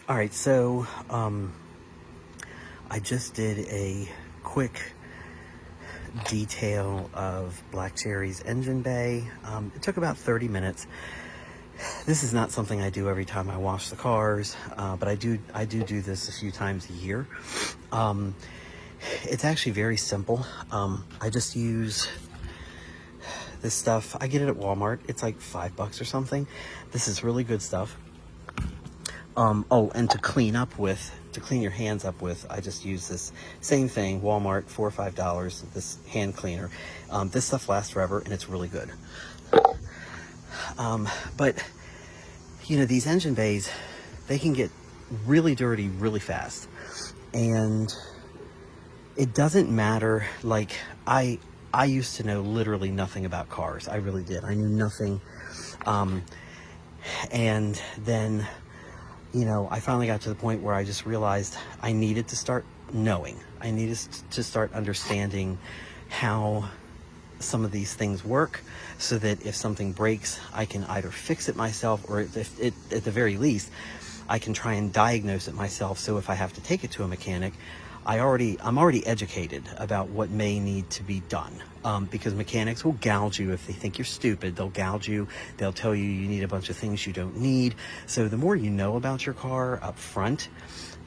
All right, so I just did a quick detail of Black Cherry's engine bay. It took about 30 minutes. This is not something I do every time I wash the cars, but I do this a few times a year. It's actually very simple. I just use this stuff. I get it at Walmart. It's like $5 or something. This is really good stuff. Oh, and to clean your hands up with, I just use this same thing, Walmart, $4 or $5, this hand cleaner. This stuff lasts forever and it's really good. But, you know, these engine bays, they can get really dirty really fast. And it doesn't matter, like, I used to know literally nothing about cars. I really did. I knew nothing. And then, you know, I finally got to the point where I just realized I needed to start knowing. I needed to start understanding how some of these things work, so that if something breaks, I can either fix it myself, or if it, at the very least, I can try and diagnose it myself. So if I have to take it to a mechanic, I'm already educated about what may need to be done, because mechanics will gouge you if they think you're stupid. They'll gouge you. They'll tell you you need a bunch of things you don't need. So the more you know about your car up front,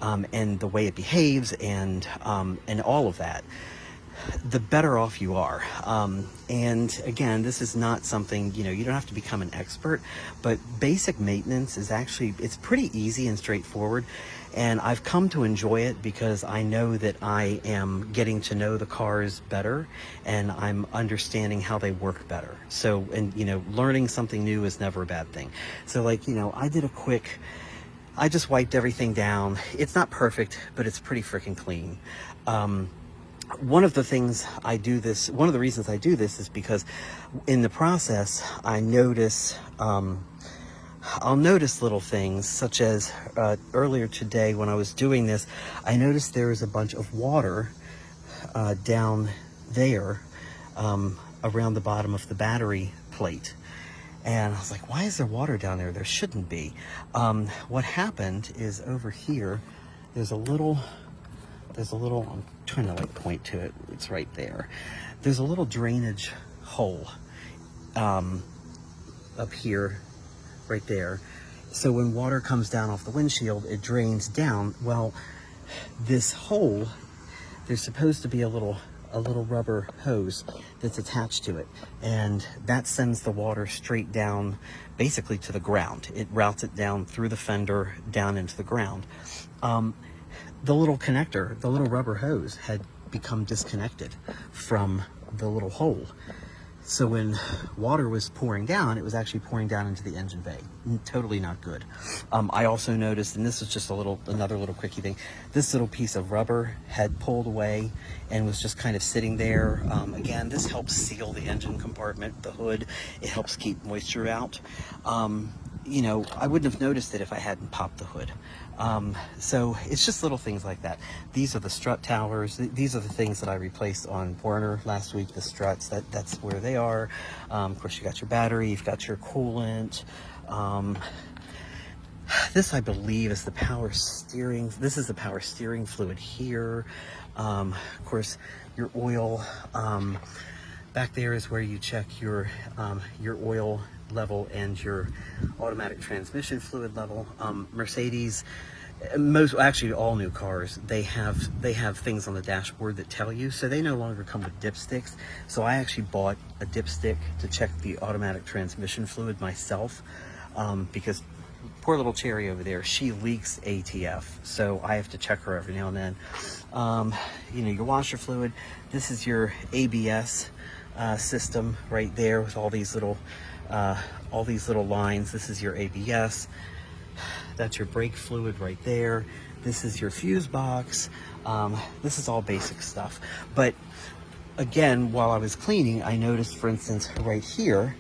and the way it behaves, and all of that, the better off you are. And again, this is not something, you know, you don't have to become an expert, but basic maintenance is actually, it's pretty easy and straightforward. And I've come to enjoy it because I know that I am getting to know the cars better, and I'm understanding how they work better. So, and you know, learning something new is never a bad thing. So like, you know, I just wiped everything down. It's not perfect, but it's pretty freaking clean. One of the reasons I do this is because in the process, I'll notice little things, such as earlier today when I was doing this, I noticed there was a bunch of water down there around the bottom of the battery plate. And I was like, why is there water down there? There shouldn't be. What happened is over here, there's a little, I'm trying to like point to it, it's right there. There's a little drainage hole up here, right there. So when water comes down off the windshield, it drains down. Well, this hole, there's supposed to be a little rubber hose that's attached to it, and that sends the water straight down basically to the ground. It routes it down through the fender down into the ground. The little connector, the little rubber hose, had become disconnected from the little hole. So when water was pouring down, it was actually pouring down into the engine bay. Totally not good. I also noticed, and this was just another little quickie thing, this little piece of rubber had pulled away and was just kind of sitting there. Again, this helps seal the engine compartment, the hood. It helps keep moisture out. You know, I wouldn't have noticed it if I hadn't popped the hood. So it's just little things like that. These are the strut towers. These are the things that I replaced on Werner last week, the struts. That's where they are. Of course, you got your battery, you've got your coolant. This, I believe, is the power steering. This is the power steering fluid here. Of course, your oil. Back there is where you check your oil level and your automatic transmission fluid level. Mercedes, actually all new cars, they have things on the dashboard that tell you, so they no longer come with dipsticks. So I actually bought a dipstick to check the automatic transmission fluid myself, because poor little Cherry over there, she leaks ATF, so I have to check her every now and then. You know, your washer fluid, this is your ABS system right there with all these little lines. This is your ABS. That's your brake fluid right there. This is your fuse box. This is all basic stuff. But again, while I was cleaning, I noticed, for instance, right here,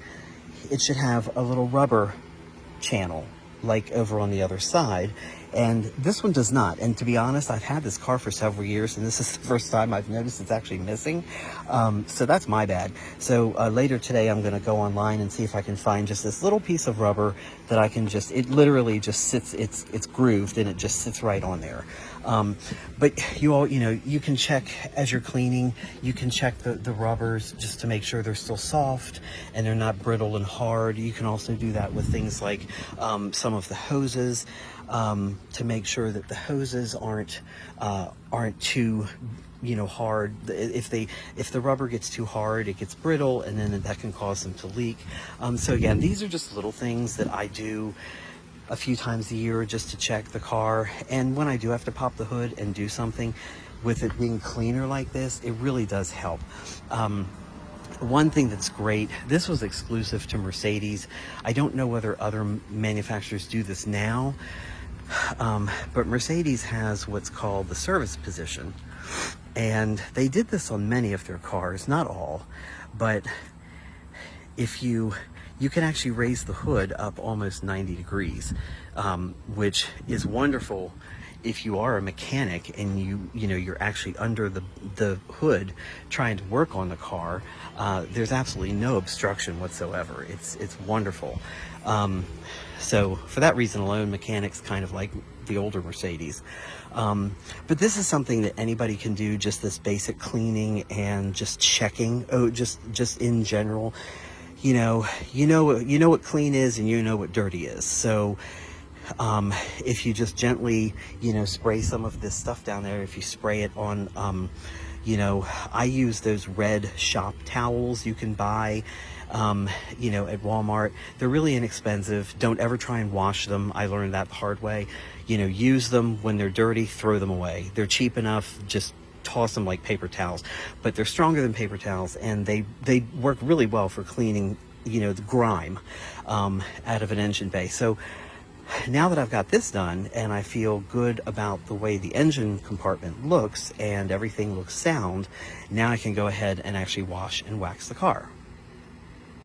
it should have a little rubber channel like over on the other side, And this one does not. And to be honest, I've had this car for several years, and this is the first time I've noticed it's actually missing. So that's my bad. So later today, I'm going to go online and see if I can find just this little piece of rubber that I can just, it literally just sits, it's grooved and it just sits right on there. But you all, you can check as you're cleaning, you can check the rubbers just to make sure they're still soft and they're not brittle and hard. You can also do that with things like some of the hoses, to make sure that the hoses aren't too hard. If the rubber gets too hard, it gets brittle, and then that can cause them to leak. So again, these are just little things that I do a few times a year just to check the car. And when I do have to pop the hood and do something with it being cleaner like this, it really does help. One thing that's great, this was exclusive to Mercedes. I don't know whether other manufacturers do this now, but Mercedes has what's called the service position. And they did this on many of their cars, not all, but if you can actually raise the hood up almost 90 degrees, which is wonderful if you are a mechanic and you're actually under the hood trying to work on the car. There's absolutely no obstruction whatsoever. It's wonderful. So for that reason alone, mechanics kind of like the older Mercedes. But this is something that anybody can do, just this basic cleaning and just checking. Just in general, you know what clean is and you know what dirty is. So if you just gently, spray some of this stuff down there, if you spray it on, I use those red shop towels you can buy, at Walmart. They're really inexpensive. Don't ever try and wash them. I learned that the hard way. Use them when they're dirty, throw them away. They're cheap enough, just toss them like paper towels. But they're stronger than paper towels, and they work really well for cleaning, the grime out of an engine bay. So now that I've got this done and I feel good about the way the engine compartment looks and everything looks sound, now I can go ahead and actually wash and wax the car.